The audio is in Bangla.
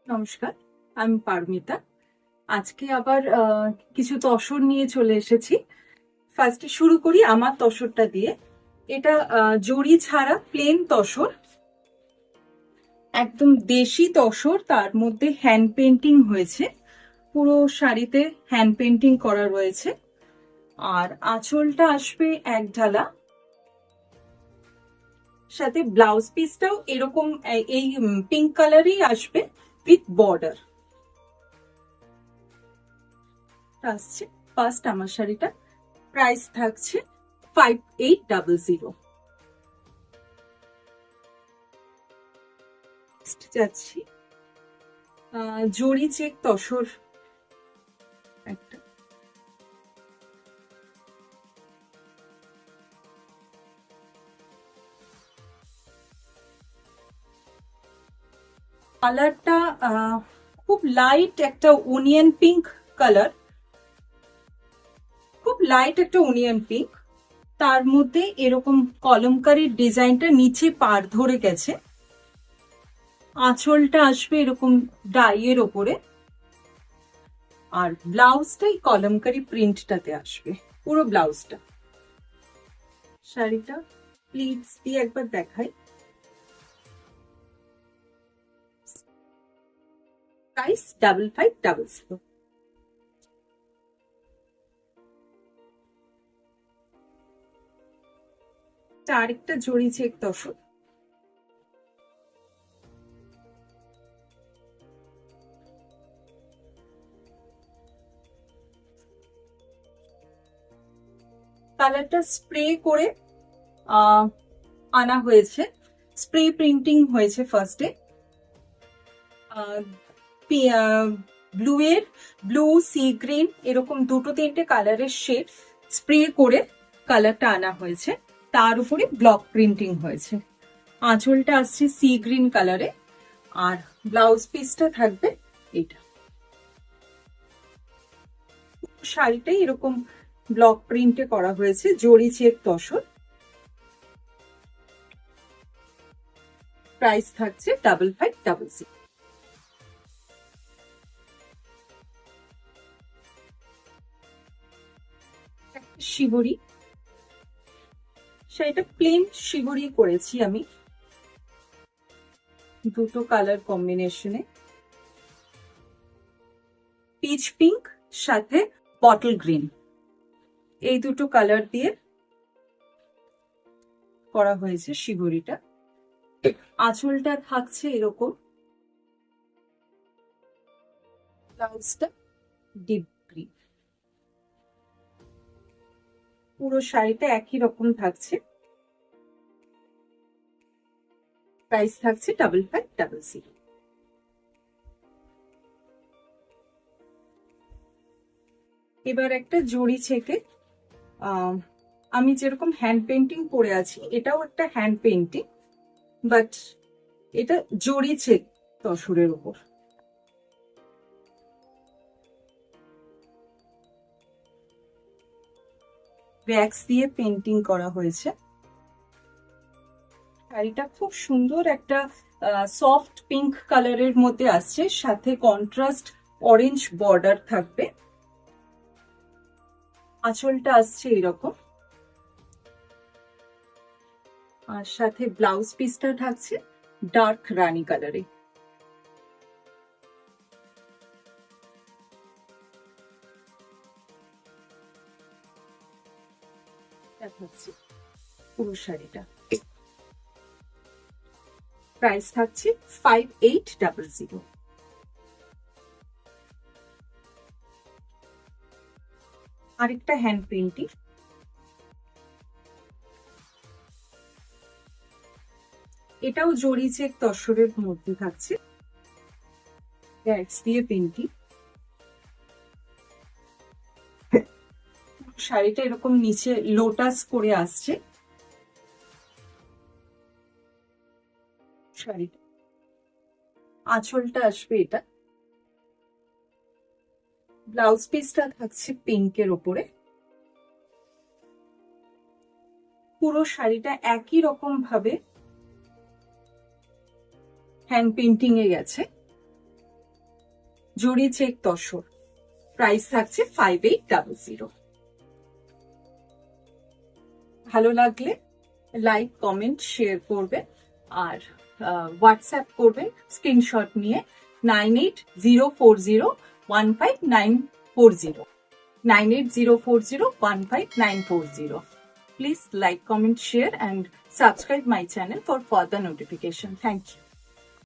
নমস্কার, আমি পারমিতা। আজকে আবার কিছু তসর নিয়ে চলে এসেছি। ফার্স্টে শুরু করি আমার তসরটা দিয়ে। এটা জড়ি ছাড়া প্লেন তসর, একদম দেশি তসর, তার মধ্যে হ্যান্ড পেন্টিং হয়েছে। পুরো শাড়িতে হ্যান্ড পেন্টিং করা রয়েছে। আর আঁচলটা আসবে এক ঢালা, সাথে ব্লাউজ পিসটাও এরকম এই পিঙ্ক কালারই আসবে উইথ বর্ডার। আসছে ফার্স্ট আমার শাড়িটা, প্রাইস থাকছে 5800। যাচ্ছি জরি চেক তসর একটা, কালারটা খুব লাইট একটা ওনিয়ন পিঙ্ক কালার, খুব লাইট একটা ওনিয়ন পিঙ্ক। তার মধ্যে এরকম কলমকারীর ডিজাইনটা নিচে পার ধরে গেছে। আঁচলটা আসবে এরকম ডাইয়ের ওপরে, আর ব্লাউজটাই কলমকারী প্রিন্টটাতে আসবে পুরো ব্লাউজটা। শাড়িটা প্লিটস দিয়ে একবার দেখাই। প্রাইস 5500। আরেকটা জড়ি চেক তসর, কালারটা স্প্রে করে আনা হয়েছে, স্প্রে প্রিন্টিং হয়েছে ফার্স্টে। ব্লু এর ব্লু, সি গ্রিন, এরকম দুটো তিনটে কালারের শেড স্প্রে করে কালারটা আনা হয়েছে। তার উপরে ব্লক প্রিন্টিং হয়েছে। আঁচলটা আসছে সি গ্রিন কালারে, আর ব্লাউজ পিসটা থাকবে এটা। শাড়িটাই এরকম ব্লক প্রিন্টে করা হয়েছে, জড়ি চেক তসর। প্রাইস থাকছে 5500। শিবরি, শাড়িটা প্লেন শিবরি করেছি আমি, দুটো কালার কম্বিনেশনে, পিচ পিঙ্ক সাথে বটল গ্রিন, এই দুটো কালার দিয়ে করা হয়েছে শিবরিটা। আঁচলটা থাকছে এরকম, ব্লাউজটা ডিপ গ্রিন। পুরো শাড়িটা একই রকম থাকছে। প্রাইস থাকছে 5500। এবার একটা জড়ি ছেকে, আমি যেরকম হ্যান্ড পেন্টিং পরে আছি, এটাও একটা হ্যান্ড পেন্টিং, বাট এটা জড়ি ছেক তসরের উপর। ব্যাক্স দিয়ে পেন্টিং করা হয়েছে। শাড়িটা খুব সুন্দর একটা সফট পিঙ্ক কালারের মধ্যে আসছে, সাথে কন্ট্রাস্ট অরেঞ্জ বর্ডার থাকবে। আঁচলটা আসছে এরকম, আর সাথে ব্লাউজ পিসটা থাকছে ডার্ক রানী কালারে। দেখাচ্ছি পুরো শাড়িটা। প্রাইস থাকছে 5800। আরেকটা হ্যান্ড পেন্টিং, এটাও জড়ি চেক তসরের মধ্যে থাকছে, ব্যাক্স দিয়ে পেন্টিং। শাড়িটা এরকম নিচে লোটাস করে আসছে। শাড়িটা আঁচলটা আসবে এটা, ব্লাউজ পিসটা থাকছে পিঙ্কের ওপরে। পুরো শাড়িটা একই রকম ভাবে হ্যান্ড পেন্টিং এ গেছে। জরি চেক তসর, প্রাইস থাকছে 5800। ভালো লাগলে লাইক, কমেন্ট, শেয়ার করবেন আর হোয়াটসঅ্যাপ করবেন স্ক্রিনশট নিয়ে 9804015940, 9804015940. Please like, comment, share and subscribe my channel for further notification. Thank you.